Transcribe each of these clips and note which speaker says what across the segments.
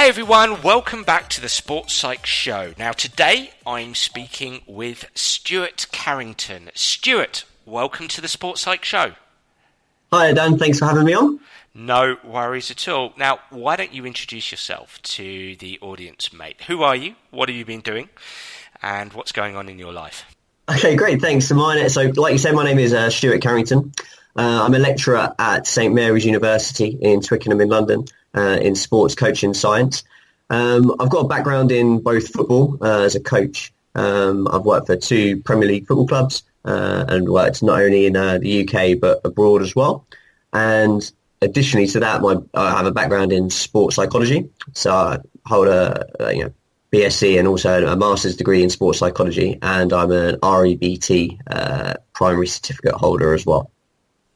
Speaker 1: Hi everyone, welcome back to the Sports Psych Show. Now today I'm speaking with Stuart Carrington. Stuart, welcome to the Sports Psych Show.
Speaker 2: Hi Dan, thanks for having me on.
Speaker 1: No worries at all. Now, why don't you introduce yourself to the audience, mate? Who are you? What have you been doing? And what's going on in your life?
Speaker 2: Okay, great, thanks. So like you said, my name is Stuart Carrington. I'm a lecturer at St Mary's University in Twickenham in London in sports coaching science. I've got a background in both football as a coach. I've worked for 2 Premier League football clubs and worked not only in the UK but abroad as well. And additionally to that, I have a background in sports psychology. So I hold a BSc and also a master's degree in sports psychology, and I'm an REBT primary certificate holder as well.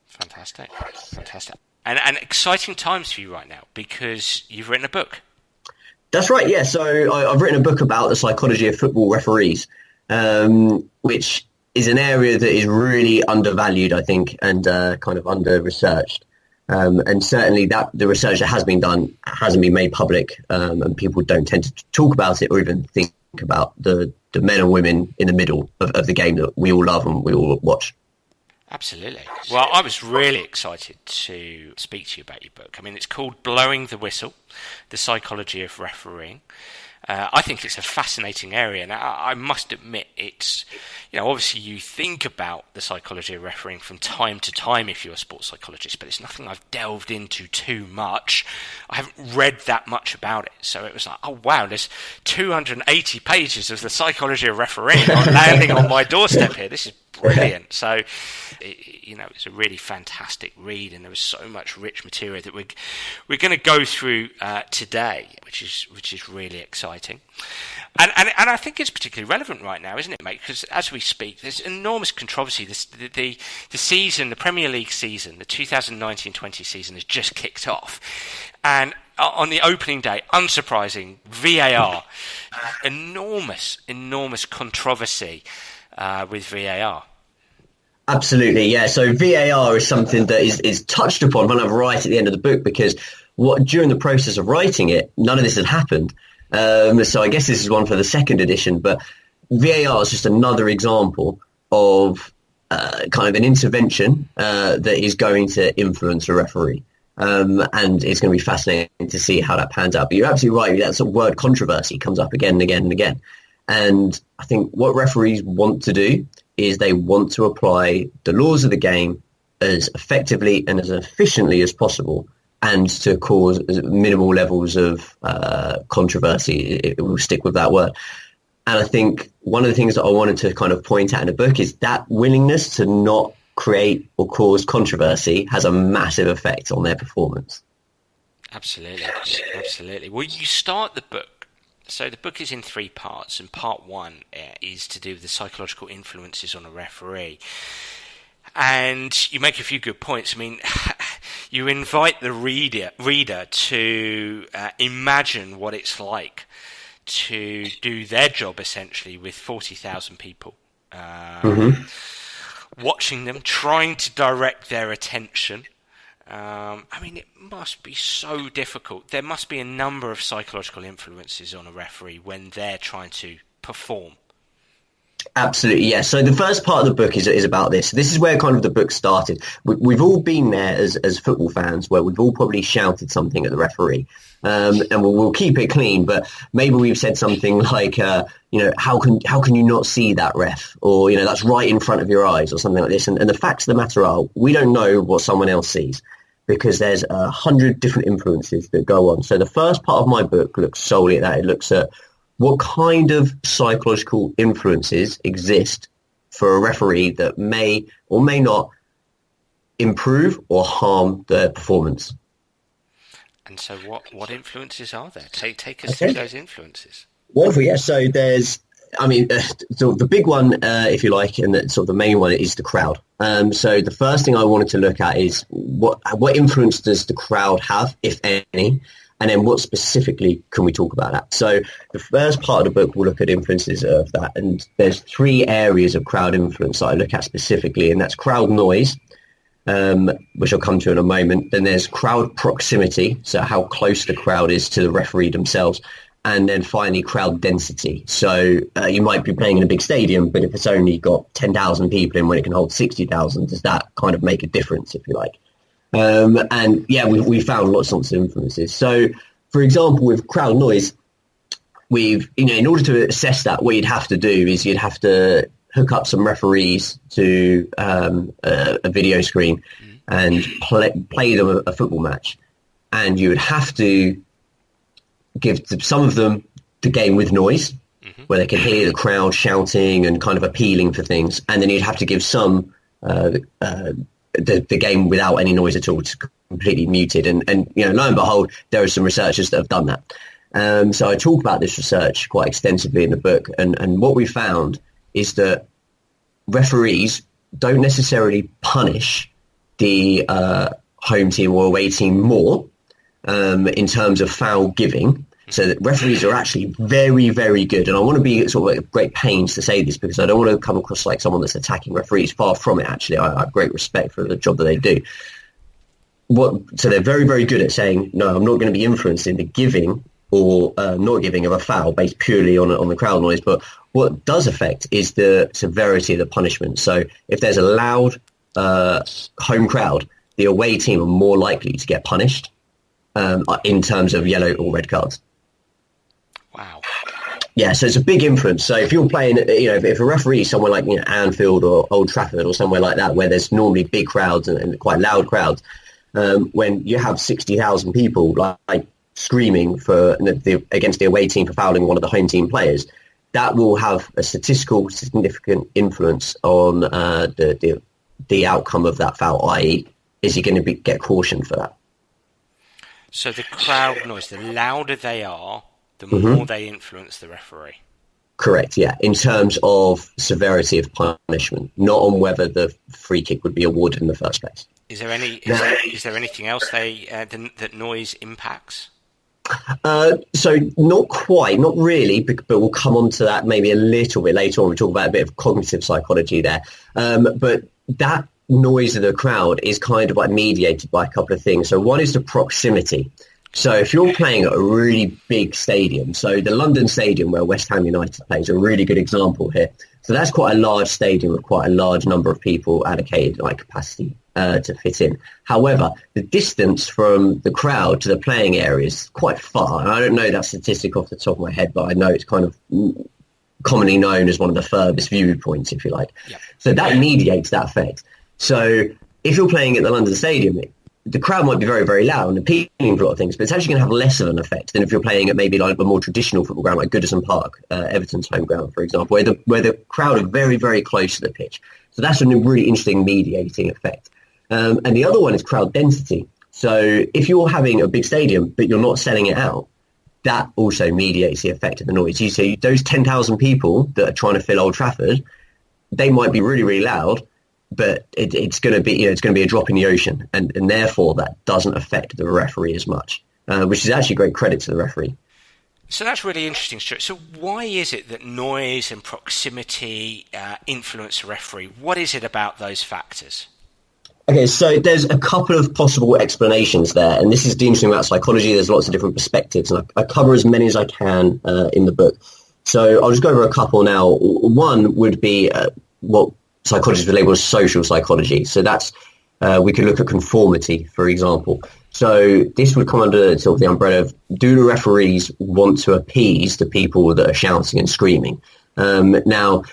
Speaker 1: Fantastic. And exciting times for you right now because you've written a book.
Speaker 2: That's right, yeah. So I've written a book about the psychology of football referees, which is an area that is really undervalued, I think, and kind of under-researched. And certainly that the research that has been done hasn't been made public, and people don't tend to talk about it or even think about the men and women in the middle of the game that we all love and we all watch.
Speaker 1: Absolutely. Well, I was really excited to speak to you about your book. I mean, it's called Blowing the Whistle, The Psychology of Refereeing. I think it's a fascinating area, and I must admit it's, obviously you think about the psychology of refereeing from time to time if you're a sports psychologist, but it's nothing I've delved into too much. I haven't read that much about it, so it was like, oh wow, there's 280 pages of the psychology of refereeing landing on my doorstep here. This is brilliant. So, it's a really fantastic read, and there was so much rich material that we're going to go through today, which is really exciting. And I think it's particularly relevant right now, isn't it, mate? Because as we speak, there's enormous controversy. The season, the Premier League season, the 2019-20 season has just kicked off, and on the opening day, unsurprising, VAR, enormous controversy with VAR.
Speaker 2: Absolutely, yeah. So VAR is something that is touched upon when I write at the end of the book, because during the process of writing it, none of this had happened. So I guess this is one for the second edition, but VAR is just another example of kind of an intervention that is going to influence a referee. And it's going to be fascinating to see how that pans out. But you're absolutely right, that sort of word controversy comes up again and again and again. And I think what referees want to do is they want to apply the laws of the game as effectively and as efficiently as possible, and to cause minimal levels of controversy. It will stick with that word. And I think one of the things that I wanted to kind of point out in the book is that willingness to not create or cause controversy has a massive effect on their performance.
Speaker 1: Absolutely. Well, you start the book. So the book is in 3 parts, and part 1 is to do with the psychological influences on a referee. And you make a few good points. I mean, you invite the reader to imagine what it's like to do their job, essentially, with 40,000 people watching them, trying to direct their attention. It must be so difficult. There must be a number of psychological influences on a referee when they're trying to perform.
Speaker 2: Absolutely, yes. So the first part of the book is about this. This is where kind of the book started. We've all been there as football fans, where we've all probably shouted something at the referee, and we'll keep it clean. But maybe we've said something like, how can you not see that, ref? Or that's right in front of your eyes, or something like this. And the facts of the matter are, we don't know what someone else sees, because there's 100 different influences that go on. So the first part of my book looks solely at that. It looks at what kind of psychological influences exist for a referee that may or may not improve or harm their performance.
Speaker 1: And so what influences are there? Take us through those influences.
Speaker 2: Wonderful, yeah. So there's, so the big one, if you like, and the main one is the crowd. So the first thing I wanted to look at is what influence does the crowd have, if any, and then what specifically can we talk about that? So the first part of the book will look at influences of that, and there's 3 areas of crowd influence that I look at specifically, and that's crowd noise, which I'll come to in a moment. Then there's crowd proximity, so how close the crowd is to the referee themselves. And then finally, crowd density. So you might be playing in a big stadium, but if it's only got 10,000 people in when it can hold 60,000, does that kind of make a difference, if you like? And yeah, we found lots of influences. So, for example, with crowd noise, in order to assess that, what you'd have to do is you'd have to hook up some referees to a video screen and play them a football match. And you would have to give some of them the game with noise, where they can hear the crowd shouting and kind of appealing for things. And then you'd have to give some the game without any noise at all, it's completely muted. And lo and behold, there are some researchers that have done that. So I talk about this research quite extensively in the book. And what we found is that referees don't necessarily punish the home team or away team more in terms of foul giving. So that referees are actually very, very good. And I want to be sort of at great pains to say this because I don't want to come across like someone that's attacking referees. Far from it, actually. I have great respect for the job that they do. So they're very, very good at saying, no, I'm not going to be influenced in the giving or not giving of a foul based purely on the crowd noise. But what does affect is the severity of the punishment. So if there's a loud home crowd, the away team are more likely to get punished in terms of yellow or red cards.
Speaker 1: Wow.
Speaker 2: Yeah, so it's a big influence. So if you're playing, if a referee is somewhere like Anfield or Old Trafford or somewhere like that, where there's normally big crowds and quite loud crowds, when you have 60,000 people like screaming against the away team for fouling one of the home team players, that will have a statistical significant influence on the outcome of that foul. I.e., is he going to get cautioned for that?
Speaker 1: So the crowd noise, the louder they are, the more they influence the referee.
Speaker 2: Correct, yeah, in terms of severity of punishment, not on whether the free kick would be awarded in the first place.
Speaker 1: Is there anything else that noise impacts?
Speaker 2: So not really, but we'll come on to that maybe a little bit later on. We'll talk about a bit of cognitive psychology there. But that noise of the crowd is kind of like mediated by a couple of things. So one is the proximity. So if you're playing at a really big stadium, so the London Stadium where West Ham United plays a really good example here. So that's quite a large stadium with quite a large number of people allocated capacity to fit in. However, the distance from the crowd to the playing area is quite far. And I don't know that statistic off the top of my head, but I know it's kind of commonly known as one of the furthest viewpoints, if you like. Yep. So that mediates that effect. So if you're playing at the London Stadium, the crowd might be very, very loud and appealing for a lot of things, but it's actually going to have less of an effect than if you're playing at maybe like a more traditional football ground like Goodison Park, Everton's home ground, for example, where the crowd are very, very close to the pitch. So that's a really interesting mediating effect. And the other one is crowd density. So if you're having a big stadium, but you're not selling it out, that also mediates the effect of the noise. You see those 10,000 people that are trying to fill Old Trafford, they might be really, really loud, but it's going to be a drop in the ocean, and therefore that doesn't affect the referee as much, which is actually great credit to the referee.
Speaker 1: So that's really interesting, Stuart. So why is it that noise and proximity influence a referee? What is it about those factors?
Speaker 2: Okay, so there's a couple of possible explanations there, and this is the interesting about psychology. There's lots of different perspectives, and I cover as many as I can in the book. So I'll just go over a couple now. One would be what psychologists would label as social psychology. So that's, we could look at conformity, for example. So this would come under sort of the umbrella of, do the referees want to appease the people that are shouting and screaming? Now,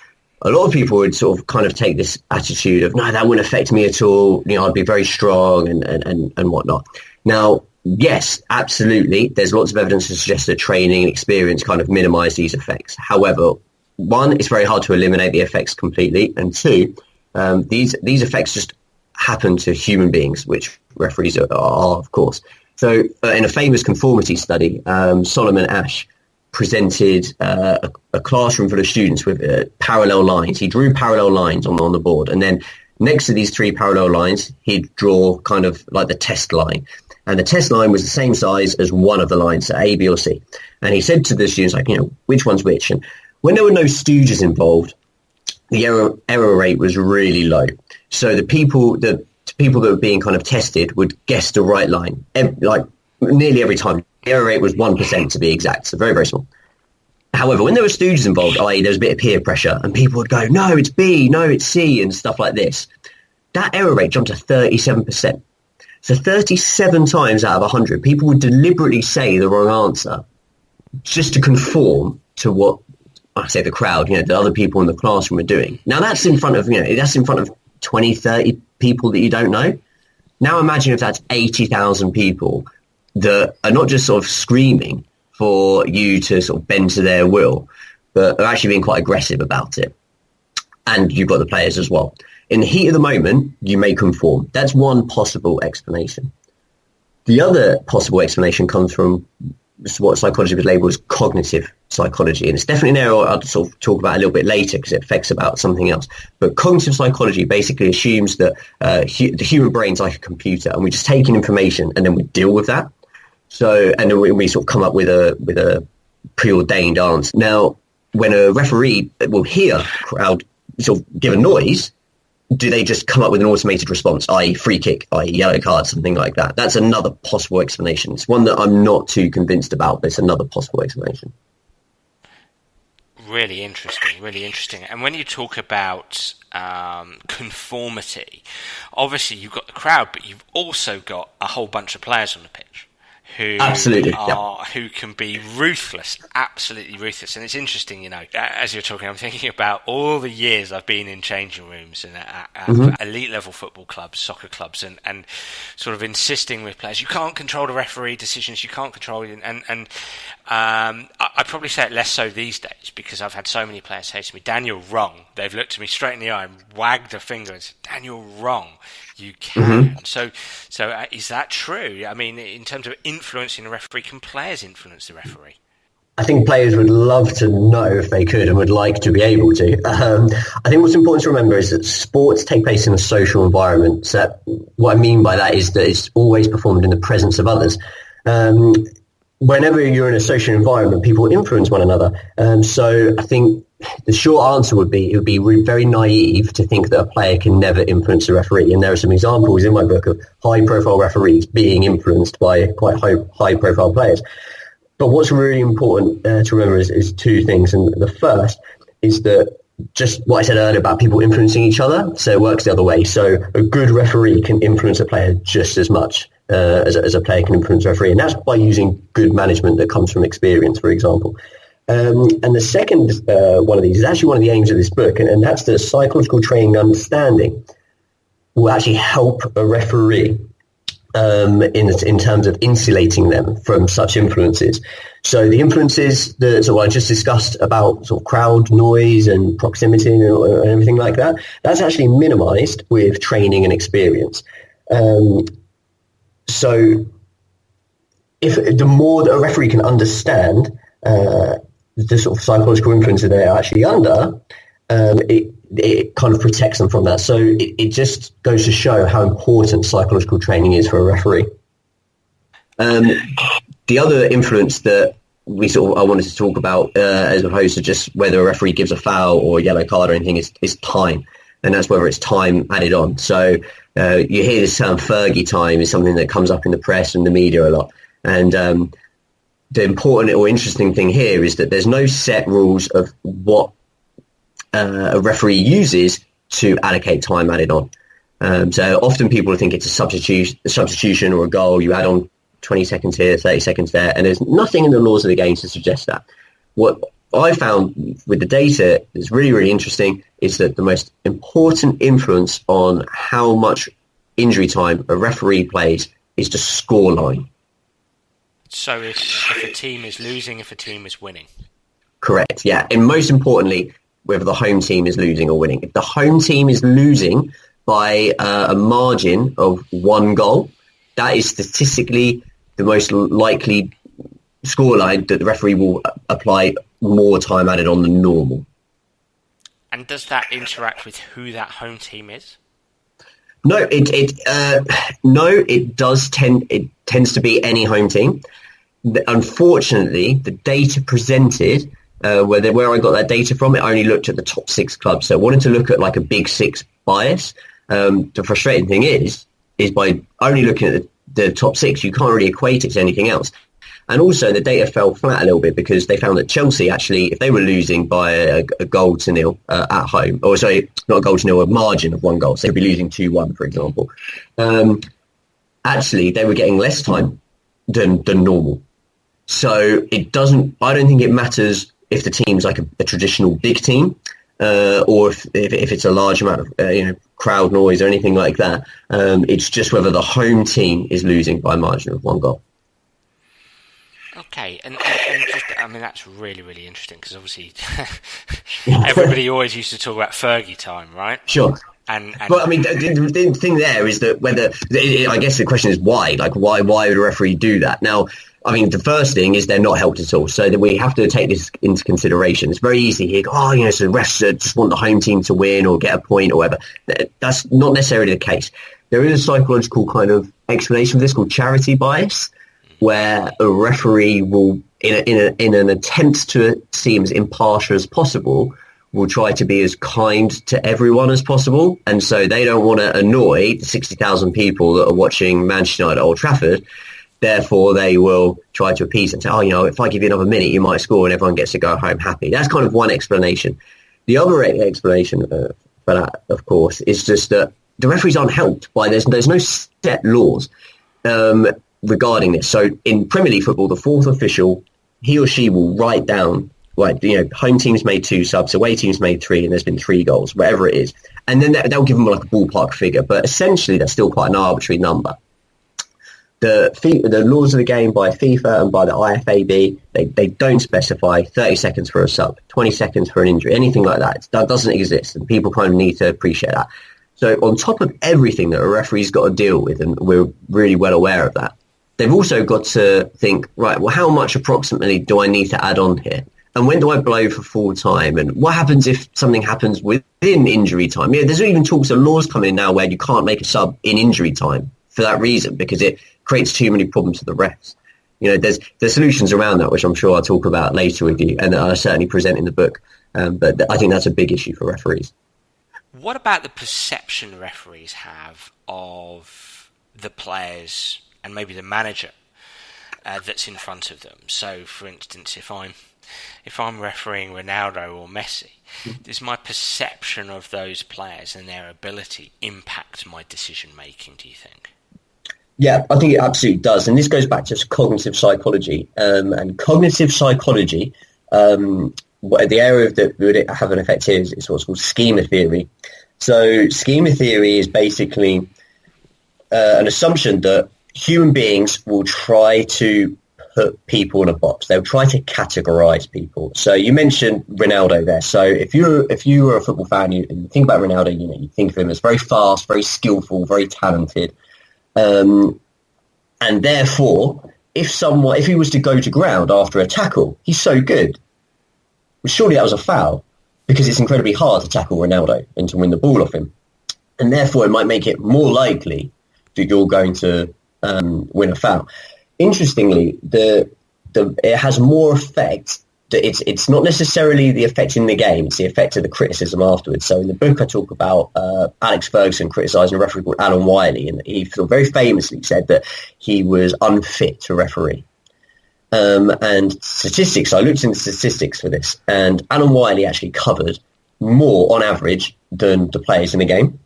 Speaker 2: a lot of people would sort of kind of take this attitude of, no, that wouldn't affect me at all. I'd be very strong and whatnot. Now, yes, absolutely. There's lots of evidence to suggest that training and experience kind of minimize these effects. However, one, it's very hard to eliminate the effects completely. And two, these effects just happen to human beings, which referees are of course. So in a famous conformity study, Solomon Asch presented a classroom full of students with parallel lines. He drew parallel lines on the board. And then next to these three parallel lines, he'd draw kind of like the test line. And the test line was the same size as one of the lines, so A, B, or C. And he said to the students, which one's which? And when there were no stooges involved, the error rate was really low. So the people that were being kind of tested would guess the right line, like nearly every time. The error rate was 1% to be exact, so very, very small. However, when there were stooges involved, i.e. there was a bit of peer pressure, and people would go, no, it's B, no, it's C, and stuff like this, that error rate jumped to 37%. So 37 times out of 100, people would deliberately say the wrong answer just to conform to what, I say the crowd, the other people in the classroom are doing. Now that's in front of, that's in front of 20, 30 people that you don't know. Now imagine if that's 80,000 people that are not just sort of screaming for you to sort of bend to their will, but are actually being quite aggressive about it. And you've got the players as well. In the heat of the moment, you may conform. That's one possible explanation. The other possible explanation comes from what psychology would label as cognitive psychology. And it's definitely an area I'll sort of talk about a little bit later because it affects about something else. But cognitive psychology basically assumes that the human brain's like a computer, and we just take in information and then we deal with that. So, and then we sort of come up with a preordained answer. Now, when a referee will hear a crowd sort of give a noise, do they just come up with an automated response, i.e. free kick, i.e. yellow card, something like that? That's another possible explanation. It's one that I'm not too convinced about, but it's another possible explanation.
Speaker 1: Really interesting, really interesting. And when you talk about conformity, obviously you've got the crowd, but you've also got a whole bunch of players on the pitch who
Speaker 2: absolutely
Speaker 1: who can be ruthless, absolutely ruthless. And it's interesting, as you're talking, I'm thinking about all the years I've been in changing rooms and at elite level football clubs, soccer clubs, and sort of insisting with players, you can't control the referee decisions, you can't control it. And I'd probably say it less so these days because I've had so many players say to me, Daniel, wrong. They've looked at me straight in the eye and wagged a finger and said, Daniel, wrong. You can. So is that true? I mean, in terms of influencing the referee, can players influence the referee?
Speaker 2: I think players would love to know if they could and would like to be able to. I think what's important to remember is that sports take place in a social environment. So what I mean by that is that it's always performed in the presence of others. Whenever you're in a social environment, people influence one another. So I think the short answer would be, it would be very naive to think that a player can never influence a referee. And there are some examples in my book of high-profile referees being influenced by quite high-profile players. But what's really important to remember is two things. And the first is that just what I said earlier about people influencing each other, so it works the other way. So a good referee can influence a player just as much as a player can influence a referee. And that's by using good management that comes from experience, for example. And the second one of these is actually one of the aims of this book, and that's that psychological training and understanding will actually help a referee in terms of insulating them from such influences. So the influences that I just discussed about sort of crowd noise and proximity and everything like that, that's actually minimized with training and experience. So if the more that a referee can understand the sort of psychological influence that they're actually under, it kind of protects them from that. So it just goes to show how important psychological training is for a referee. The other influence that I wanted to talk about, as opposed to just whether a referee gives a foul or a yellow card or anything, is time. And that's whether it's time added on. So you hear this term Fergie time is something that comes up in the press and the media a lot. And the important or interesting thing here is that there's no set rules of what a referee uses to allocate time added on. So often people think it's a substitution or a goal. You add on 20 seconds here, 30 seconds there, and there's nothing in the laws of the game to suggest that. What I found with the data is really, really interesting is that the most important influence on how much injury time a referee plays is the score line.
Speaker 1: So if a team is losing, if a team is winning.
Speaker 2: Correct, yeah. And most importantly, whether the home team is losing or winning. If the home team is losing by a margin of 1 goal, that is statistically the most likely scoreline that the referee will apply more time added on than normal.
Speaker 1: And does that interact with who that home team is?
Speaker 2: No, it does tends to be any home team. Unfortunately, the data presented, where I got that data from, it only looked at the top 6 clubs. So I wanted to look at like a big 6 bias. The frustrating thing is is by only looking at the top six. You can't really equate it to anything else. And also the data fell flat a little bit because they found that Chelsea actually, if they were losing by a goal to nil at home, or sorry, not a goal to nil, a margin of 1 goal, so they'd be losing 2-1, for example, actually they were getting less time than normal. So I don't think it matters if the team's like a traditional big team, or if it's a large amount of crowd noise or anything like that. It's just whether the home team is losing by a margin of 1 goal.
Speaker 1: Okay, and just, I mean, that's really, really interesting because obviously everybody always used to talk about Fergie time, right?
Speaker 2: Sure. But I mean, the thing there is that I guess the question is why? Like, why would a referee do that? Now, I mean, the first thing is they're not helped at all. So that we have to take this into consideration. It's very easy here. So the refs just want the home team to win or get a point or whatever. That's not necessarily the case. There is a psychological kind of explanation for this called charity bias, where a referee will, in an attempt to seem as impartial as possible, will try to be as kind to everyone as possible. And so they don't want to annoy the 60,000 people that are watching Manchester United at Old Trafford. Therefore, they will try to appease and say, if I give you another minute, you might score and everyone gets to go home happy. That's kind of one explanation. The other explanation for that, of course, is just that the referees aren't helped by there's no set laws regarding this. So in Premier League football, the fourth official, he or she will write down, home teams made 2 subs, away teams made 3, and there's been 3 goals, whatever it is. And then they'll give them like a ballpark figure, but essentially that's still quite an arbitrary number. The laws of the game by FIFA and by the IFAB, they don't specify 30 seconds for a sub, 20 seconds for an injury, anything like that. That doesn't exist, and people kind of need to appreciate that. So on top of everything that a referee's got to deal with, and we're really well aware of that, they've also got to think, right, well, how much approximately do I need to add on here? And when do I blow for full time? And what happens if something happens within injury time? There's even talks of laws coming in now where you can't make a sub in injury time for that reason, because it creates too many problems for the refs. There's solutions around that, which I'm sure I'll talk about later with you, and I certainly present in the book. But I think that's a big issue for referees.
Speaker 1: What about the perception referees have of the players and maybe the manager that's in front of them? So, for instance, if I'm refereeing Ronaldo or Messi, does my perception of those players and their ability impact my decision making, do you think?
Speaker 2: Yeah, I think it absolutely does. And this goes back to cognitive psychology. And cognitive psychology, the area that would have an effect here is what's called schema theory. So schema theory is basically an assumption that human beings will try to put people in a box. They'll try to categorize people. So you mentioned Ronaldo there. So if you were a football fan, you think about Ronaldo, you think of him as very fast, very skillful, very talented. And therefore, if he was to go to ground after a tackle, he's so good. Well, surely that was a foul, because it's incredibly hard to tackle Ronaldo and to win the ball off him. And therefore, it might make it more likely that you're going to win a foul. Interestingly, it has more effect. It's not necessarily the effect in the game, it's the effect of the criticism afterwards. So in the book I talk about Alex Ferguson criticising a referee called Alan Wiley, and he very famously said that he was unfit to referee. And statistics, I looked into statistics for this, and Alan Wiley actually covered more on average than the players in the game.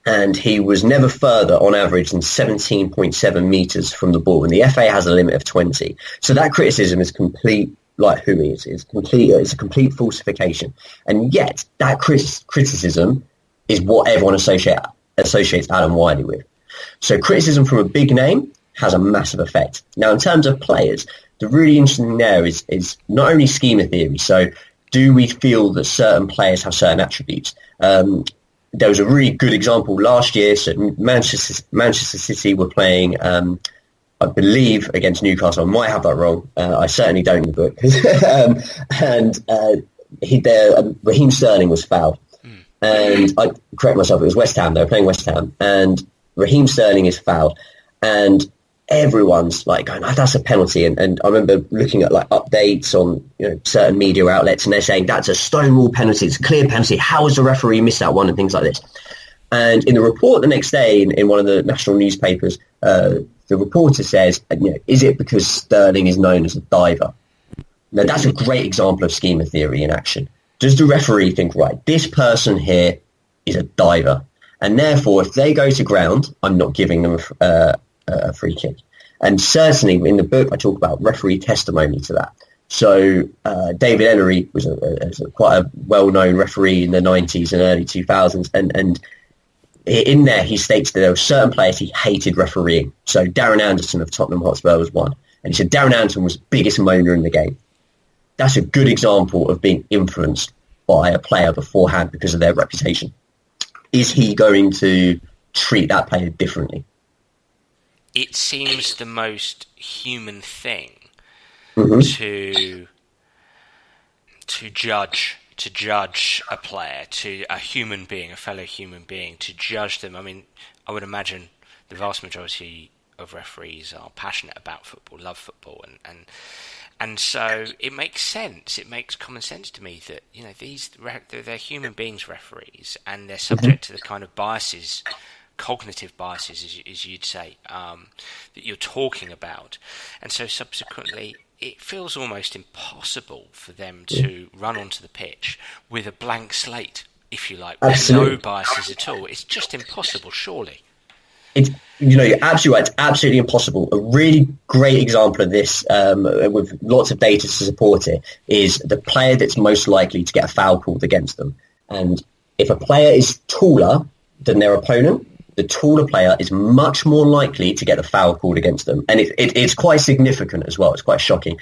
Speaker 2: And he was never further on average than 17.7 metres from the ball. And the FA has a limit of 20. So that criticism is complete, like who he is. It's a complete falsification. And yet that criticism is what everyone associates Alan Wiley with. So criticism from a big name has a massive effect. Now, in terms of players, the really interesting thing there is not only schema theory. So do we feel that certain players have certain attributes? There was a really good example last year. So Manchester City were playing, I believe, against Newcastle. I might have that wrong. I certainly don't in the book. Raheem Sterling was fouled. And I correct myself, it was West Ham. They were playing West Ham. And Raheem Sterling is fouled. And everyone's like going, that's a penalty. And I remember looking at like updates on certain media outlets, and they're saying that's a stonewall penalty, it's a clear penalty, how has the referee missed that one, and things like this. And in the report the next day in one of the national newspapers, the reporter says, is it because Sterling is known as a diver? Now, that's a great example of schema theory in action. Does the referee think, right, this person here is a diver, and therefore if they go to ground, I'm not giving them a free kick? And certainly in the book, I talk about referee testimony to that. So David Ellery was quite a well-known referee in the 90s and early 2000s, and in there he states that there were certain players he hated refereeing. So Darren Anderson of Tottenham Hotspur was one, and he said Darren Anderson was the biggest moaner in the game. That's a good example of being influenced by a player beforehand because of their reputation. Is he going to treat that player differently?
Speaker 1: It seems the most human thing to judge a player, to a human being, a fellow human being, to judge them. I mean, I would imagine the vast majority of referees are passionate about football, love football, and so it makes sense. It makes common sense to me that they're human beings, referees, and they're subject to the kind of biases, cognitive biases, as you'd say, that you're talking about, and so subsequently it feels almost impossible for them to run onto the pitch with a blank slate, if you like, with no biases at all. It's just impossible, surely. You're absolutely right. It's absolutely impossible. A really great example of this, with lots of data to support it, is the player that's most likely to get a foul called against them. And if a player is taller than their opponent, the taller player is much more likely to get the foul called against them. And it's quite significant as well. It's quite shocking.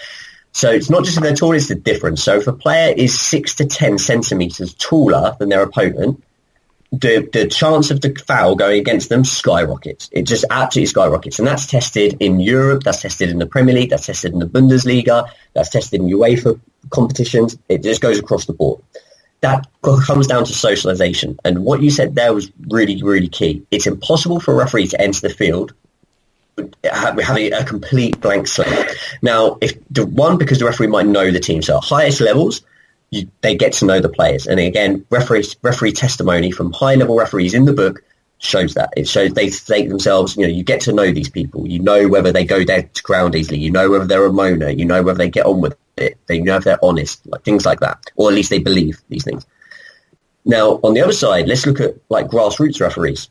Speaker 1: So it's not just if they're tall, it's the difference. So if a player is 6 to 10 centimetres taller than their opponent, the chance of the foul going against them skyrockets. It just absolutely skyrockets. And that's tested in Europe, that's tested in the Premier League, that's tested in the Bundesliga, that's tested in UEFA competitions. It just goes across the board. That comes down to socialisation. And what you said there was really, really key. It's impossible for a referee to enter the field having a complete blank slate. Now, because the referee might know the team. So at highest levels, they get to know the players. And again, referee testimony from high-level referees in the book shows that. It shows they state themselves, you get to know these people. You know whether they go down to ground easily. You know whether they're a moaner. You know whether they get on with it. They know if they're honest, like things like that. Or at least they believe these things. Now, on the other side, let's look at like grassroots referees.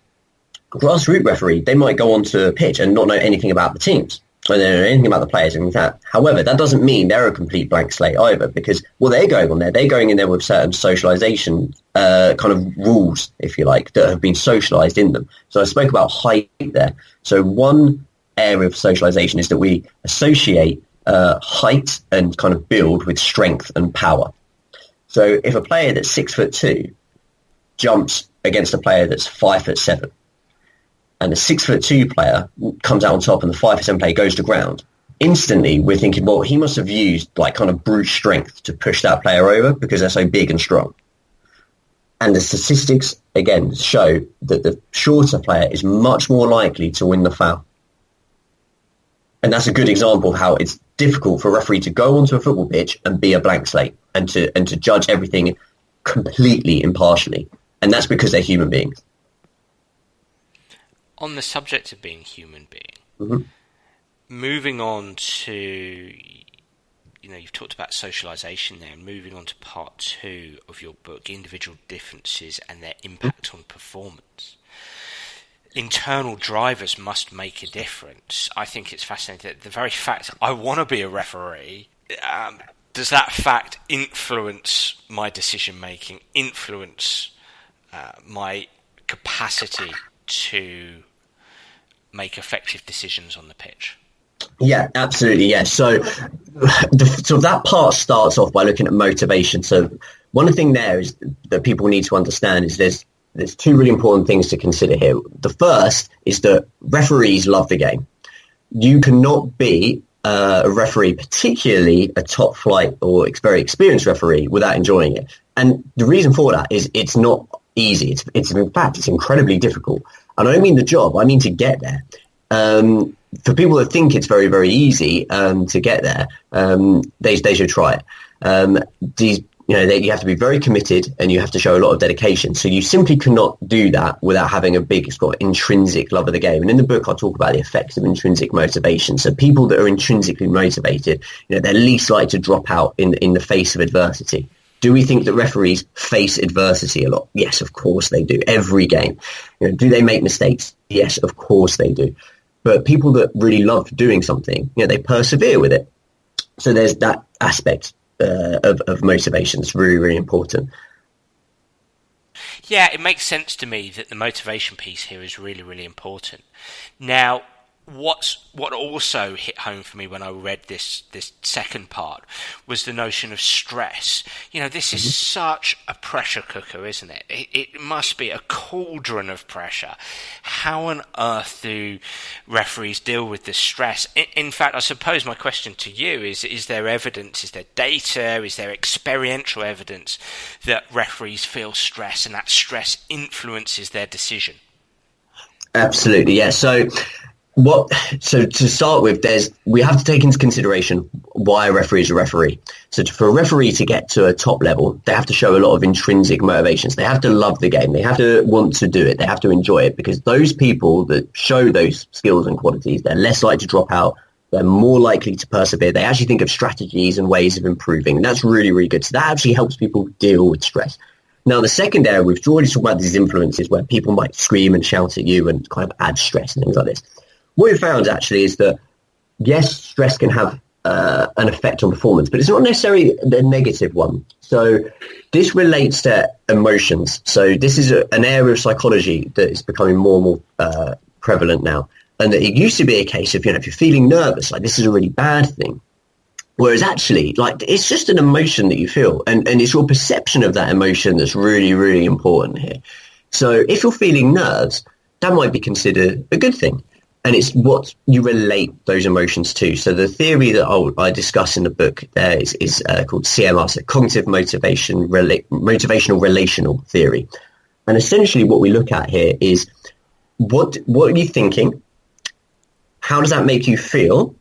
Speaker 1: Grassroots referee, they might go onto a pitch and not know anything about the teams. So they don't know anything about the players and that. However, that doesn't mean they're a complete blank slate either, because they're going on there. They're going in there with certain socialization kind of rules, if you like, that have been socialized in them. So I spoke about height there. So one area of socialization is that we associate height and kind of build with strength and power. So if a player that's 6'2" jumps against a player that's 5'7", and the 6'2" player comes out on top and the 5'7" player goes to ground, instantly we're thinking, well, he must have used like kind of brute strength to push that player over because they're so big and strong. And the statistics, again, show that the shorter player is much more likely to win the foul. And that's a good example of how it's difficult for a referee to go onto a football pitch and be a blank slate and to judge everything completely impartially. And that's because they're human beings. On the subject of being human being, moving on to, you've talked about socialisation there, and moving on to part 2 of your book, individual differences and their impact on performance. Internal drivers must make a difference. I think it's fascinating that the very fact I want to be a referee, does that fact influence my decision making, influence my capacity to make effective decisions on the pitch?
Speaker 2: Yeah, absolutely. Yeah. So that part starts off by looking at motivation. So one thing there is that people need to understand is there's 2 really important things to consider here. The first is that referees love the game. You cannot be a referee, particularly a top flight or very experienced referee, without enjoying it. And the reason for that is it's not easy. It's in fact, it's incredibly difficult. And I don't mean the job, I mean to get there. For people that think it's very, very easy to get there, they should try it. that you have to be very committed and you have to show a lot of dedication. So you simply cannot do that without having a big, intrinsic love of the game. And in the book, I'll talk about the effects of intrinsic motivation. So people that are intrinsically motivated, they're least likely to drop out in the face of adversity. Do we think that referees face adversity a lot? Yes, of course they do. Every game. Do they make mistakes? Yes, of course they do. But people that really love doing something, they persevere with it. So there's that aspect of motivation that's really, really important.
Speaker 1: Yeah, it makes sense to me that the motivation piece here is really, really important. Now, what also hit home for me when I read this second part was the notion of stress. This is such a pressure cooker, isn't it? It must be a cauldron of pressure. How on earth do referees deal with this stress? In fact, I suppose my question to you is there evidence, is there data, is there experiential evidence that referees feel stress and that stress influences their decision?
Speaker 2: Absolutely, yeah. So to start with, we have to take into consideration why a referee is a referee. So for a referee to get to a top level, they have to show a lot of intrinsic motivations. They have to love the game. They have to want to do it. They have to enjoy it, because those people that show those skills and qualities, they're less likely to drop out. They're more likely to persevere. They actually think of strategies and ways of improving. And that's really, really good. So that actually helps people deal with stress. Now, the second area, we've already talked about these influences where people might scream and shout at you and kind of add stress and things like this. What we found actually is that, yes, stress can have an effect on performance, but it's not necessarily the negative one. So this relates to emotions. So this is an area of psychology that is becoming more and more prevalent now. And that it used to be a case of, if you're feeling nervous, this is a really bad thing. Whereas actually, it's just an emotion that you feel. And it's your perception of that emotion that's really, really important here. So if you're feeling nerves, that might be considered a good thing. And it's what you relate those emotions to. So the theory that I discuss in the book there is called CMR, so Cognitive Motivational Relational Theory. And essentially what we look at here is what are you thinking? How does that make you feel?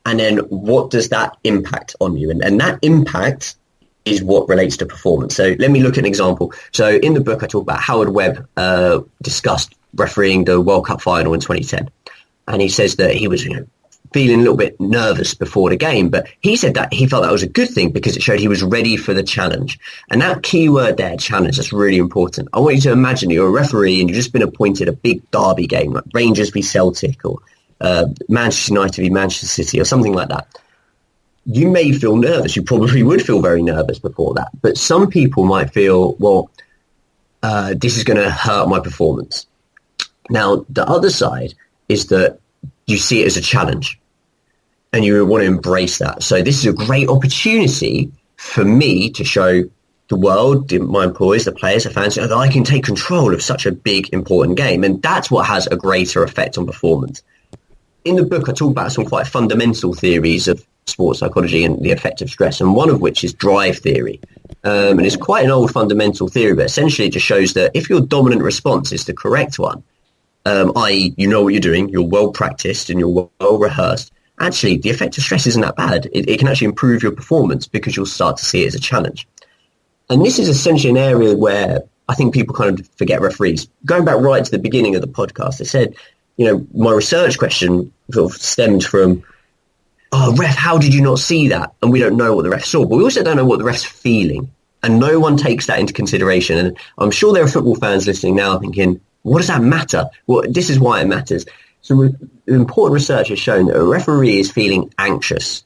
Speaker 2: And then what does that impact on you? And that impact is what relates to performance. So let me look at an example. So in the book, I talk about Howard Webb discussed refereeing the World Cup final in 2010. And he says that he was feeling a little bit nervous before the game, but he said that he felt that was a good thing because it showed he was ready for the challenge. And that key word there, challenge, that's really important. I want you to imagine you're a referee and you've just been appointed a big derby game, like Rangers v Celtic or Manchester United v Manchester City or something like that. You may feel nervous. You probably would feel very nervous before that. But some people might feel, this is going to hurt my performance. Now, the other side is that you see it as a challenge and you want to embrace that. So this is a great opportunity for me to show the world, my employees, the players, the fans, that I can take control of such a big, important game. And that's what has a greater effect on performance. In the book, I talk about some quite fundamental theories of sports psychology and the effect of stress, and one of which is drive theory. And it's quite an old fundamental theory, but essentially it just shows that if your dominant response is the correct one, i.e. you know what you're doing, you're well practiced and you're well rehearsed, actually the effect of stress isn't that bad. It can actually improve your performance because you'll start to see it as a challenge. And this is essentially an area where I think people kind of forget referees. Going back right to the beginning of the podcast, I said, my research question sort of stemmed from, ref, how did you not see that? And we don't know what the ref saw, but we also don't know what the ref's feeling. And no one takes that into consideration. And I'm sure there are football fans listening now thinking, what does that matter? Well, this is why it matters. So important research has shown that a referee is feeling anxious.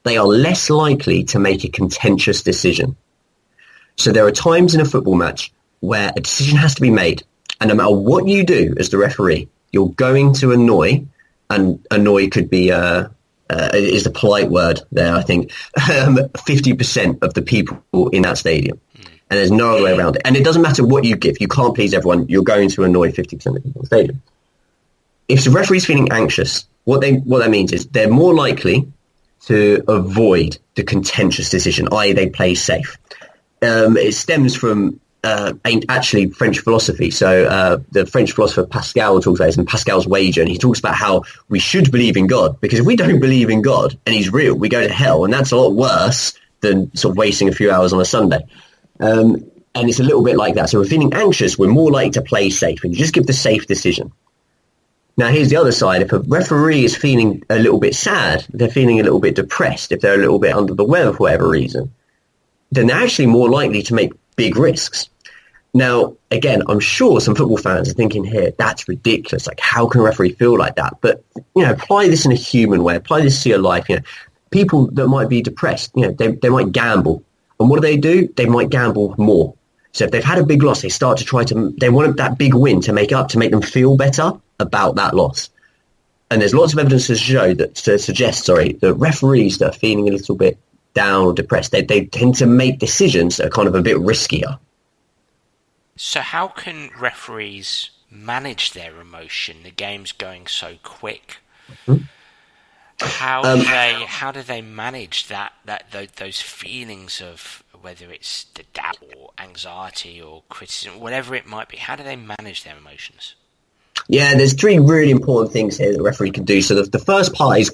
Speaker 2: They are less likely to make a contentious decision. So there are times in a football match where a decision has to be made. And no matter what you do as the referee, you're going to annoy, and annoy could be, is the polite word there, I think, 50% of the people in that stadium. And there's no other way around it. And it doesn't matter what you give. You can't please everyone. You're going to annoy 50% of the people in the stadium. If the referee's feeling anxious, what that means is they're more likely to avoid the contentious decision, i.e. they play safe. It stems from actually French philosophy. So the French philosopher Pascal talks about this in Pascal's Wager, and he talks about how we should believe in God, because if we don't believe in God and he's real, we go to hell, and that's a lot worse than sort of wasting a few hours on a Sunday. And it's a little bit like that. So we're feeling anxious, we're more likely to play safe, and you just give the safe decision. Now, here's the other side. If a referee is feeling a little bit sad, they're feeling a little bit depressed, if they're a little bit under the weather for whatever reason, then they're actually more likely to make big risks. Now, again, I'm sure some football fans are thinking here, that's ridiculous. Like, how can a referee feel like that? But, apply this in a human way. Apply this to your life. People that might be depressed, they might gamble. And what do? They might gamble more. So if they've had a big loss, they start to they want that big win to make them feel better about that loss. And there's lots of evidence to suggest that referees that are feeling a little bit down or depressed, they tend to make decisions that are kind of a bit riskier.
Speaker 1: So how can referees manage their emotion? The game's going so quick. Mm-hmm. How do they manage those feelings of whether it's the doubt or anxiety or criticism, whatever it might be? How do they manage their emotions?
Speaker 2: Yeah, there's three really important things here that a referee can do. So the first part is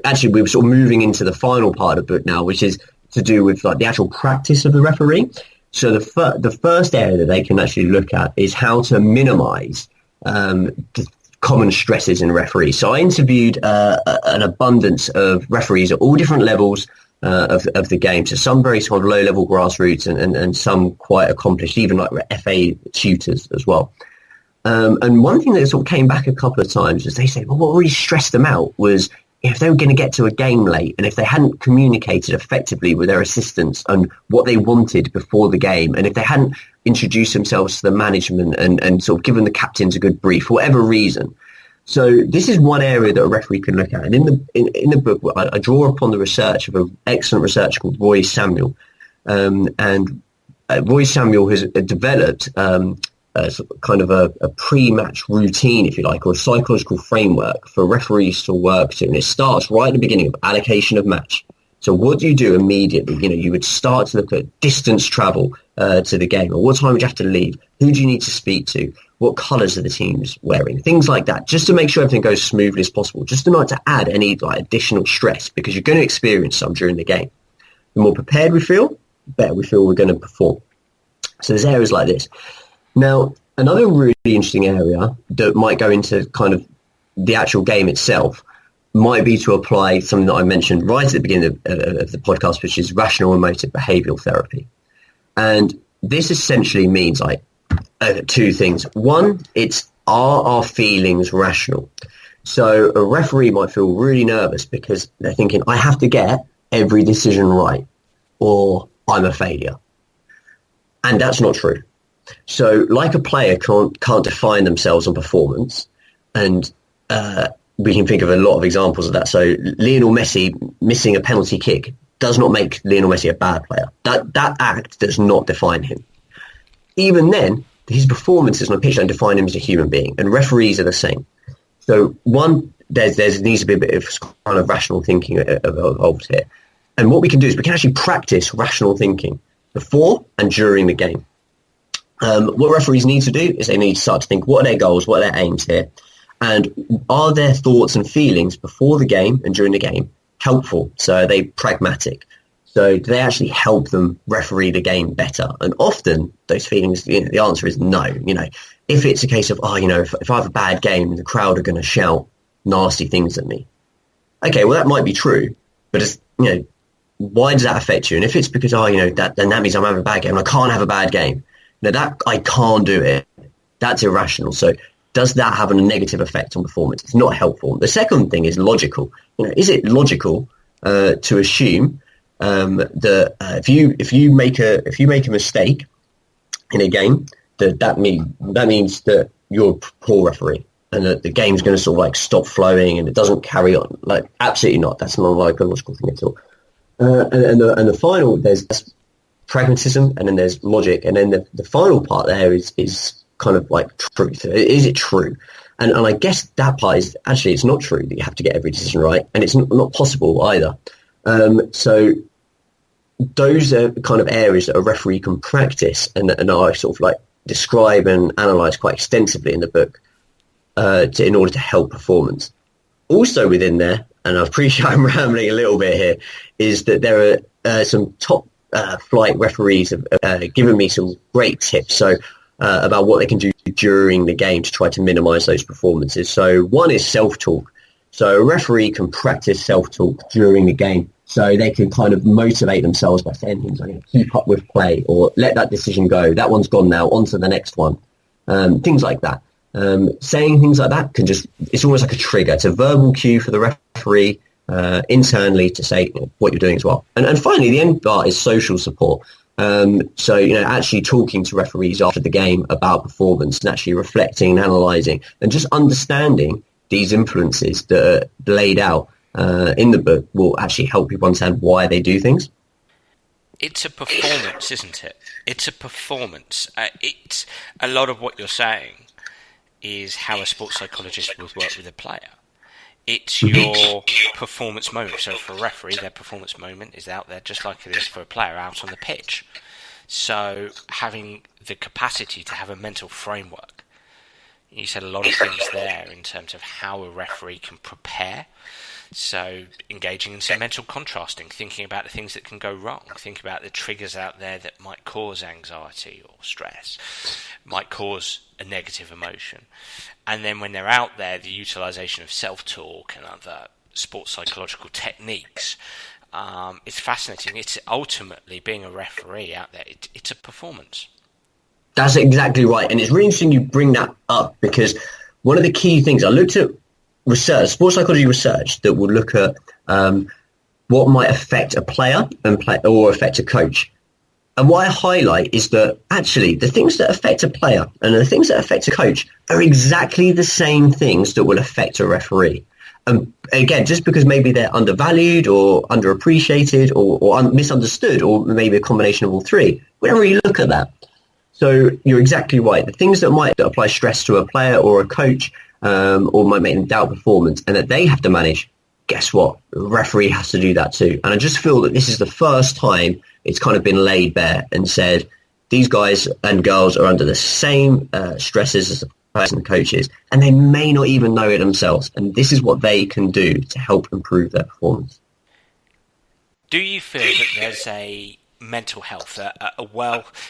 Speaker 2: actually we're sort of moving into the final part of the book now, which is to do with like the actual practice of the referee. So the first area that they can actually look at is how to minimise the common stresses in referees. So I interviewed an abundance of referees at all different levels of the game. So some very sort of low-level grassroots and some quite accomplished, even like FA tutors as well. And one thing that sort of came back a couple of times was they said, well, what really stressed them out was if they were going to get to a game late and if they hadn't communicated effectively with their assistants on what they wanted before the game, and if they hadn't introduced themselves to the management and sort of given the captains a good brief for whatever reason. So this is one area that a referee can look at. And in the book, I draw upon the research of an excellent researcher called Roy Samuel. And Roy Samuel has developed kind of a pre-match routine, if you like, or a psychological framework for referees to work to. And it starts right at the beginning of allocation of match. So what do you do immediately? You would start to look at distance travel to the game, or what time would you have to leave? Who do you need to speak to? What colours are the teams wearing? Things like that, just to make sure everything goes as smoothly as possible, just to not to add any additional stress, because you're going to experience some during the game. The more prepared we feel, the better we feel we're going to perform. So there's areas like this. Now, another really interesting area that might go into kind of the actual game itself might be to apply something that I mentioned right at the beginning of the podcast, which is rational emotive behavioural therapy. And this essentially means two things. One, are our feelings rational? So a referee might feel really nervous because they're thinking, I have to get every decision right or I'm a failure. And that's not true. So like a player can't define themselves on performance, and we can think of a lot of examples of that. So Lionel Messi missing a penalty kick does not make Lionel Messi a bad player. That act does not define him. Even then, his performances on a pitch don't define him as a human being, and referees are the same. So one, there needs to be a bit of kind of rational thinking involved here. And what we can do is we can actually practice rational thinking before and during the game. What referees need to do is they need to start to think, what are their goals, what are their aims here? And are their thoughts and feelings before the game and during the game helpful? So are they pragmatic? So do they actually help them referee the game better? And often those feelings, the answer is no. If it's a case of, if I have a bad game, the crowd are going to shout nasty things at me. Okay, well, that might be true. But, why does that affect you? And if it's because, then that means I'm having a bad game and I can't have a bad game. That I can't do it. That's irrational. So does that have a negative effect on performance? It's not helpful. The second thing is logical. Is it logical to assume that if you make a mistake in a game, that means that you're a poor referee and that the game's going to sort of stop flowing and it doesn't carry on? Absolutely not. That's not a logical thing at all. And the final, there's pragmatism, and then there's logic, and then the final part there is kind of truth. Is it true? And I guess that part is actually it's not true that you have to get every decision right, and it's not possible either. So those are kind of areas that a referee can practice, and I sort of describe and analyse quite extensively in the book in order to help performance. Also within there, and I appreciate I'm rambling a little bit here, is that there are some top flight referees have given me some great tips. So about what they can do during the game to try to minimize those performances. So one is self-talk. So a referee can practice self-talk during the game. So they can kind of motivate themselves by saying things like, keep up with play, or let that decision go. That one's gone now, on to the next one. Things like that. Saying things like that it's almost like a trigger. It's a verbal cue for the referee internally to say what you're doing as well. And finally, the end part is social support. So, actually talking to referees after the game about performance and actually reflecting and analysing and just understanding these influences that are laid out in the book will actually help people understand why they do things.
Speaker 1: It's a performance, isn't it? It's a performance. It's a lot of what you're saying is how a sports psychologist would work with a player. It's your performance moment. So for a referee, their performance moment is out there just like it is for a player out on the pitch. So having the capacity to have a mental framework. You said a lot of things there in terms of how a referee can prepare. So engaging in some mental contrasting, thinking about the things that can go wrong, think about the triggers out there that might cause anxiety or stress, might cause a negative emotion. And then when they're out there, the utilisation of self-talk and other sports psychological techniques, it's fascinating. It's ultimately, being a referee out there, it's a performance.
Speaker 2: That's exactly right. And it's really interesting you bring that up, because one of the key things, I looked at research, sports psychology research, that will look at what might affect a player or affect a coach. And what I highlight is that actually the things that affect a player and the things that affect a coach are exactly the same things that will affect a referee. And again, just because maybe they're undervalued or underappreciated or misunderstood, or maybe a combination of all three, we don't really look at that. So you're exactly right. The things that might apply stress to a player or a coach or might make them doubt performance and that they have to manage, guess what? The referee has to do that too. And I just feel that this is the first time it's kind of been laid bare and said, these guys and girls are under the same stresses as the players and coaches, and they may not even know it themselves. And this is what they can do to help improve their performance.
Speaker 1: Do you feel that there's a mental health, a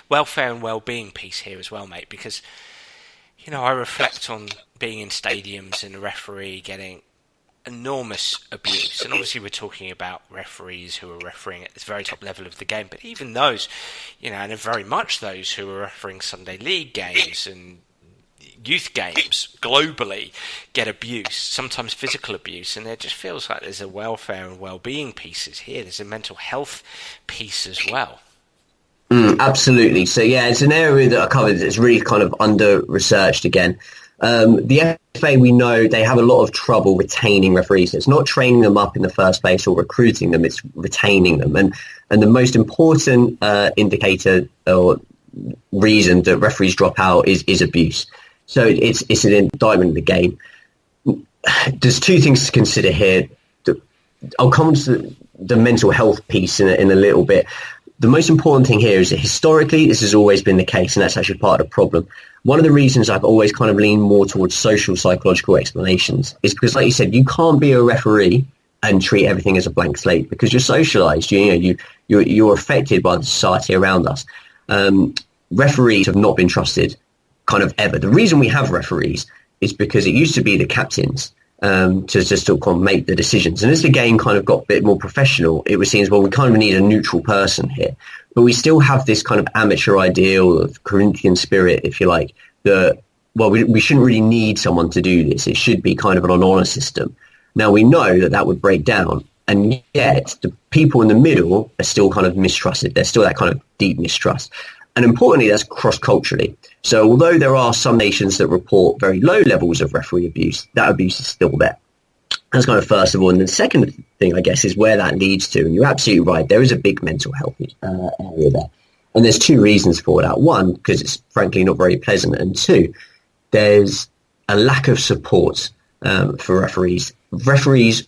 Speaker 1: welfare and well-being piece here as well, mate? Because, I reflect on being in stadiums and a referee getting enormous abuse, and obviously we're talking about referees who are refereeing at this very top level of the game, but even those, and very much those who are refereeing Sunday League games and youth games globally get abuse, sometimes physical abuse, and it just feels like there's a welfare and well-being pieces here. There's a mental health piece as well.
Speaker 2: Absolutely. So yeah, it's an area that I covered that's really kind of under-researched again. The FA, we know they have a lot of trouble retaining referees. It's not training them up in the first place or recruiting them, it's retaining them. And the most important indicator or reason that referees drop out is abuse. So it's an indictment of the game. There's two things to consider here. I'll come to the mental health piece in a little bit. The most important thing here is that historically this has always been the case, and that's actually part of the problem. One of the reasons I've always kind of leaned more towards social psychological explanations is because, like you said, you can't be a referee and treat everything as a blank slate, because you're socialized. You're affected by the society around us. Referees have not been trusted kind of ever. The reason we have referees is because it used to be the captains to just kind of make the decisions. And as the game kind of got a bit more professional, it was seen as, well, we kind of need a neutral person here. But we still have this kind of amateur ideal of Corinthian spirit, if you like, that, well, we shouldn't really need someone to do this. It should be kind of an on-honour system. Now, we know that would break down. And yet the people in the middle are still kind of mistrusted. There's still that kind of deep mistrust. And importantly, that's cross-culturally. So although there are some nations that report very low levels of referee abuse, that abuse is still there. That's kind of first of all. And the second thing, I guess, is where that leads to. And you're absolutely right. There is a big mental health area there. And there's two reasons for that. One, because it's frankly not very pleasant. And two, there's a lack of support for referees. Referees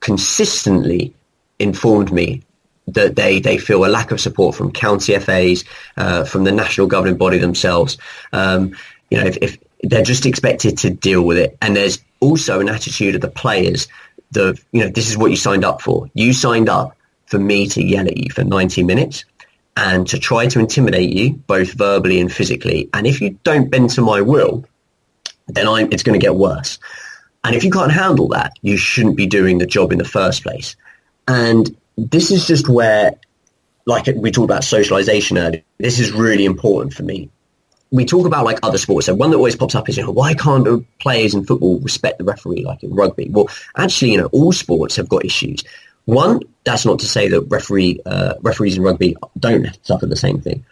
Speaker 2: consistently informed me that they feel a lack of support from county FAs, from the national governing body themselves. If they're just expected to deal with it. And there's also an attitude of the players this is what you signed up for. You signed up for me to yell at you for 90 minutes and to try to intimidate you both verbally and physically. And if you don't bend to my will, then it's going to get worse. And if you can't handle that, you shouldn't be doing the job in the first place. And this is just where, like we talked about socialization earlier, this is really important for me. We talk about like other sports. So one that always pops up is, why can't the players in football respect the referee like in rugby? Well, actually, all sports have got issues. One, that's not to say that referees in rugby don't suffer the same thing.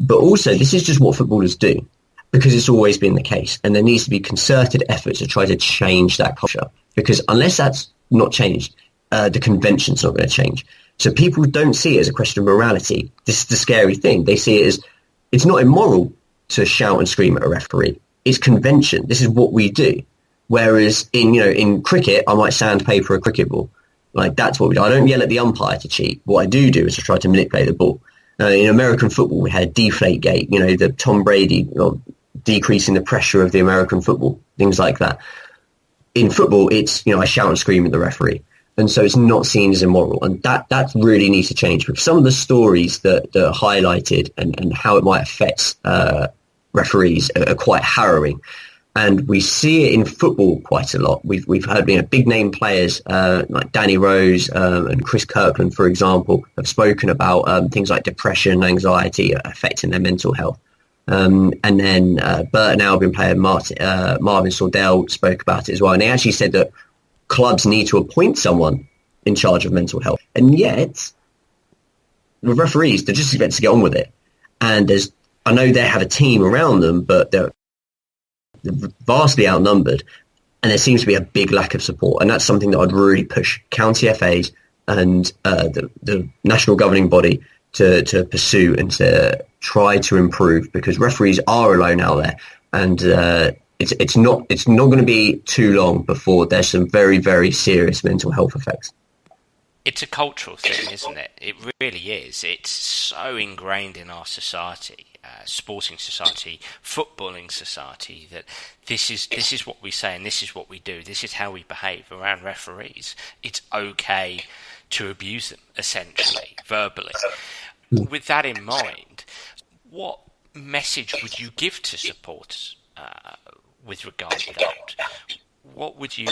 Speaker 2: But also, this is just what footballers do, because it's always been the case. And there needs to be concerted efforts to try to change that culture. Because unless that's not changed, the convention's not going to change. So people don't see it as a question of morality. This is the scary thing. They see it as, it's not immoral to shout and scream at a referee. It's convention. This is what we do. Whereas in cricket, I might sandpaper a cricket ball. Like, that's what we do. I don't yell at the umpire to cheat. What I do is to try to manipulate the ball. In American football, we had Deflategate, the Tom Brady decreasing the pressure of the American football, things like that. In football, it's, I shout and scream at the referee. And so it's not seen as immoral. And that really needs to change, because some of the stories that are highlighted and how it might affect referees are quite harrowing. And we see it in football quite a lot. We've heard big name players like Danny Rose and Chris Kirkland, for example, have spoken about things like depression, anxiety affecting their mental health. And then Burton Albion player Marvin Sordell spoke about it as well. And they actually said that clubs need to appoint someone in charge of mental health. And yet, the referees, they're just expected to get on with it. And I know they have a team around them, but they're vastly outnumbered, and there seems to be a big lack of support. And that's something that I'd really push county FAs and the national governing body to pursue and to try to improve, because referees are alone out there, and it's not going to be too long before there's some very, very serious mental health effects.
Speaker 1: It's a cultural thing, isn't it? It really is. It's so ingrained in our society, sporting society, footballing society, that this is what we say and this is what we do. This is how we behave around referees. It's okay to abuse them, essentially, verbally. With that in mind, what message would you give to supporters with regard to that? What would you,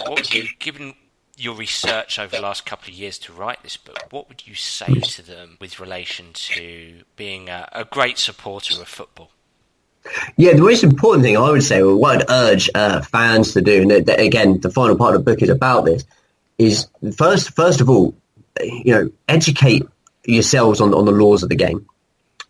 Speaker 1: given your research over the last couple of years to write this book, what would you say to them with relation to being a great supporter of football?
Speaker 2: Yeah, the most important thing I would say, or what I'd urge fans to do, and again, the final part of the book is about this, is first of all, educate yourselves on the laws of the game.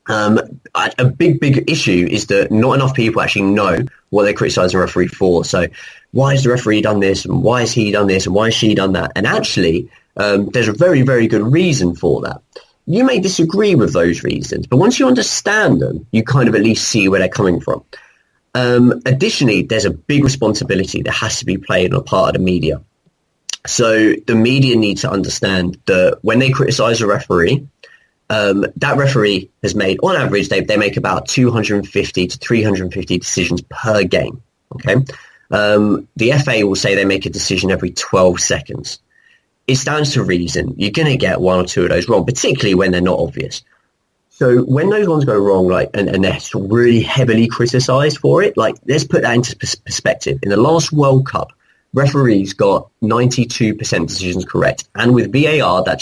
Speaker 2: A big issue is that not enough people actually know what they're criticising a referee for. So why has the referee done this, and why has he done this, and why has she done that? And actually, there's a very, very good reason for that. You may disagree with those reasons, but once you understand them, you kind of at least see where they're coming from. Additionally, there's a big responsibility that has to be played on a part of the media. So the media need to understand that when they criticise a referee, that referee has made, on average, they make about 250 to 350 decisions per game. Okay, the FA will say they make a decision every 12 seconds. It stands to reason you're going to get one or two of those wrong, particularly when they're not obvious. So when those ones go wrong, and they're really heavily criticised for it, let's put that into perspective. In the last World Cup, referees got 92% decisions correct, and with VAR, that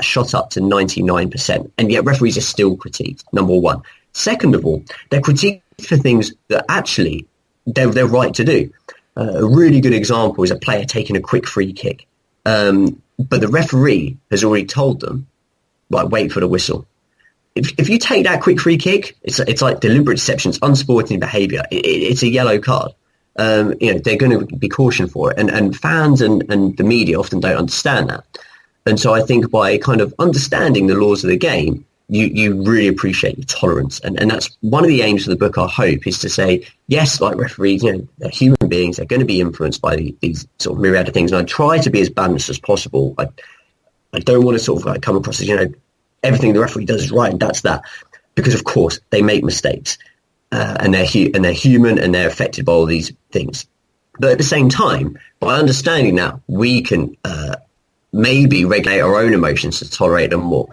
Speaker 2: shot up to 99%. And yet referees are still critiqued, number one. Second of all, they're critiqued for things that actually they're right to do. A really good example is a player taking a quick free kick. But the referee has already told them, wait for the whistle. If you take that quick free kick, it's like deliberate deception, it's unsporting behaviour. It's a yellow card. They're going to be cautioned for it. And fans and the media often don't understand that. And so I think by kind of understanding the laws of the game, you really appreciate your tolerance. And that's one of the aims of the book, I hope, is to say, yes, like referees, they're human beings. They're going to be influenced by these sort of myriad of things. And I try to be as balanced as possible. I don't want to sort of come across as, everything the referee does is right and that's that. Because, of course, they make mistakes. And they're human and they're affected by all these things. But at the same time, by understanding that, we can maybe regulate our own emotions to tolerate them more.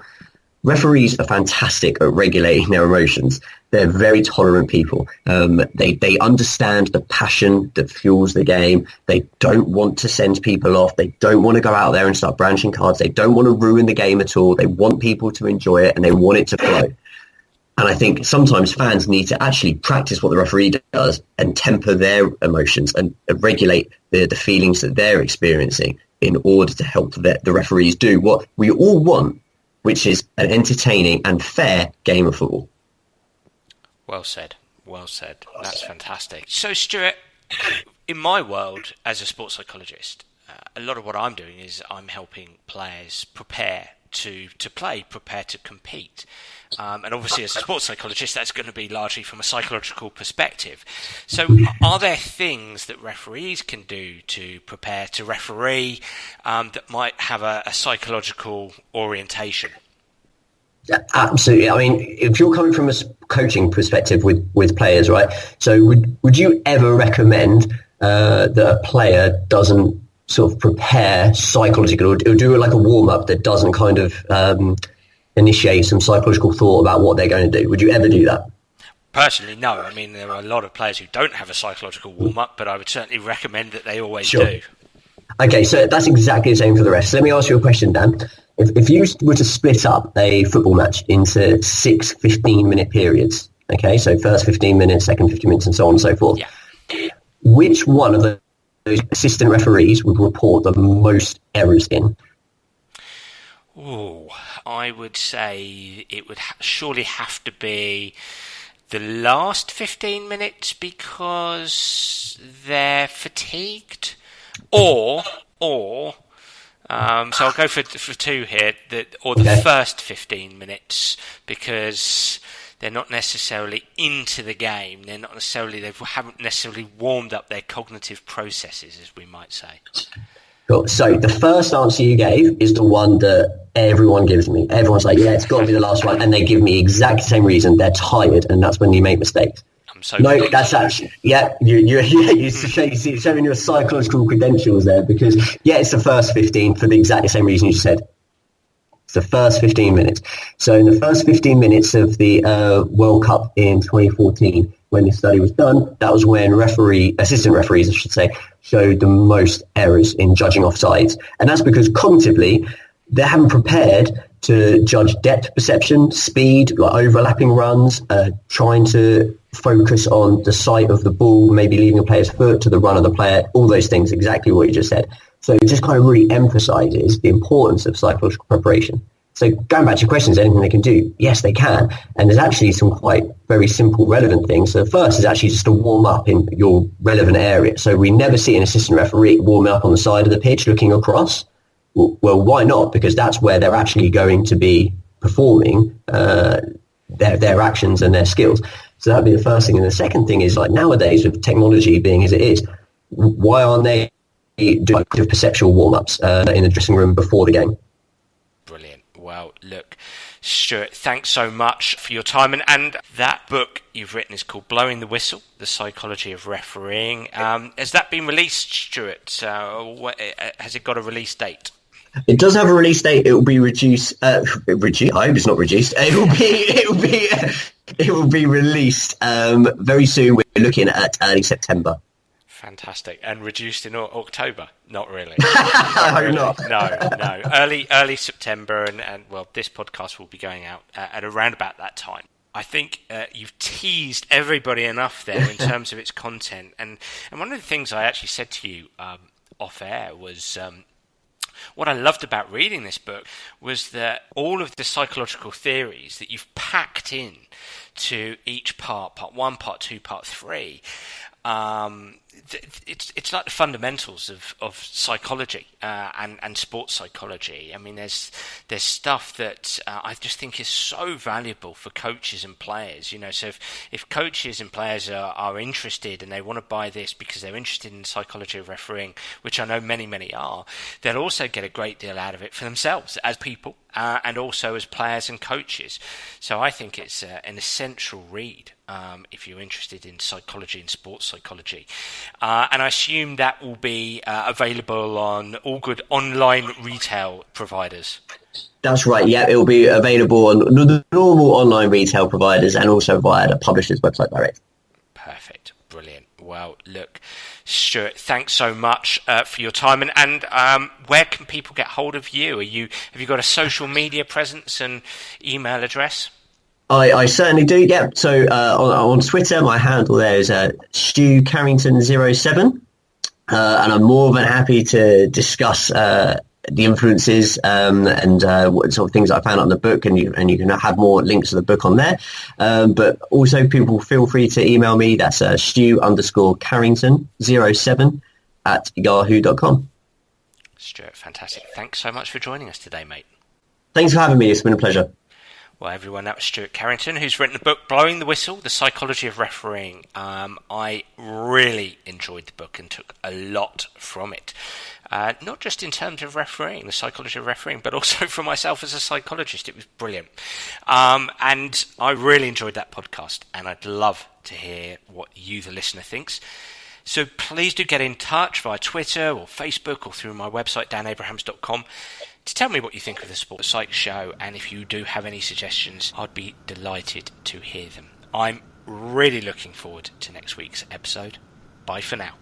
Speaker 2: Referees are fantastic at regulating their emotions. They're very tolerant people. They understand the passion that fuels the game. They don't want to send people off. They don't want to go out there and start branching cards. They don't want to ruin the game at all. They want people to enjoy it and they want it to flow. And I think sometimes fans need to actually practice what the referee does and temper their emotions and regulate the feelings that they're experiencing in order to help the referees do what we all want, which is an entertaining and fair game of football.
Speaker 1: Well said. Well said. That's fantastic. So, Stuart, in my world as a sports psychologist, a lot of what I'm doing is I'm helping players prepare to play, prepare to compete. And obviously, as a sports psychologist, that's going to be largely from a psychological perspective. So are there things that referees can do to prepare to referee that might have a psychological orientation?
Speaker 2: Yeah, absolutely. I mean, if you're coming from a coaching perspective with players, right? So would you ever recommend that a player doesn't sort of prepare psychologically or do like a warm-up that doesn't kind of initiate some psychological thought about what they're going to do? Would you ever do that?
Speaker 1: Personally, no. I mean, there are a lot of players who don't have a psychological warm-up, but I would certainly recommend that they always do.
Speaker 2: Okay, so that's exactly the same for the rest. So let me ask you a question, Dan. If you were to split up a football match into 6 15-minute periods, okay, so first 15 minutes, second 15 minutes, and so on and so forth, which one of those assistant referees would report the most errors in?
Speaker 1: Oh, I would say it would surely have to be the last 15 minutes because they're fatigued, or so I'll go for two here, the first 15 minutes because they're not necessarily into the game. They haven't necessarily warmed up their cognitive processes, as we might say.
Speaker 2: Cool. So the first answer you gave is the one that everyone gives me. Everyone's like, yeah, it's got to be the last one. And they give me exactly the same reason. They're tired, and that's when you make mistakes. No, that's actually, you're showing your psychological credentials there because, it's the first 15 for the exactly same reason you said. It's the first 15 minutes. So in the first 15 minutes of the World Cup in 2014, when this study was done, that was when assistant referees, I should say, showed the most errors in judging offsides. And that's because cognitively, they haven't prepared to judge depth perception, speed, like overlapping runs, trying to focus on the sight of the ball, maybe leaving a player's foot to the run of the player, all those things, exactly what you just said. So it just kind of really emphasizes the importance of psychological preparation. So going back to your question, is there anything they can do? Yes, they can. And there's actually some quite very simple, relevant things. So the first is actually just to warm up in your relevant area. So we never see an assistant referee warming up on the side of the pitch looking across. Well, why not? Because that's where they're actually going to be performing their actions and their skills. So that'd be the first thing. And the second thing is, like, nowadays with technology being as it is, why aren't they doing perceptual warm-ups in the dressing room before the game?
Speaker 1: Brilliant. Well, look, Stuart, thanks so much for your time. And that book you've written is called Blowing the Whistle, The Psychology of Refereeing. Has that been released, Stuart? Has it got a release date?
Speaker 2: It does have a release date. It will be reduced. I hope it's not reduced. It will be released very soon. We're looking at early September.
Speaker 1: Fantastic. And reduced in October? Not really.
Speaker 2: I hope not.
Speaker 1: No. Early September, and well, this podcast will be going out at around about that time. I think you've teased everybody enough there in terms of its content. And one of the things I actually said to you off air was what I loved about reading this book was that all of the psychological theories that you've packed in to each part 1, part 2, part 3, it's like the fundamentals of psychology and sports psychology. I mean, there's stuff that I just think is so valuable for coaches and players. You know, so if coaches and players are interested and they want to buy this because they're interested in psychology of refereeing, which I know many are, they'll also get a great deal out of it for themselves as people and also as players and coaches. So I think it's an essential read if you're interested in psychology and sports psychology. And I assume that will be available on all good online retail providers.
Speaker 2: That's right. Yeah, it will be available on the normal online retail providers and also via the publisher's website direct.
Speaker 1: Perfect. Brilliant. Well, look, Stuart, thanks so much for your time. And where can people get hold of you? Have you got a social media presence and email address?
Speaker 2: I certainly do. Yeah. So on Twitter, my handle there is Stu Carrington 07, and I'm more than happy to discuss the influences and what sort of things I found out in the book, and you can have more links to the book on there. But also, people feel free to email me. That's Stu_Carrington07 at yahoo.com.
Speaker 1: Stuart, fantastic. Thanks so much for joining us today, mate.
Speaker 2: Thanks for having me. It's been a pleasure.
Speaker 1: Well, everyone, that was Stuart Carrington, who's written the book Blowing the Whistle, The Psychology of Refereeing. I really enjoyed the book and took a lot from it. Not just in terms of refereeing, the psychology of refereeing, but also for myself as a psychologist. It was brilliant. And I really enjoyed that podcast, and I'd love to hear what you, the listener, thinks. So please do get in touch via Twitter or Facebook or through my website, danabrahams.com, to tell me what you think of the Sports Psych Show, and if you do have any suggestions, I'd be delighted to hear them. I'm really looking forward to next week's episode. Bye for now.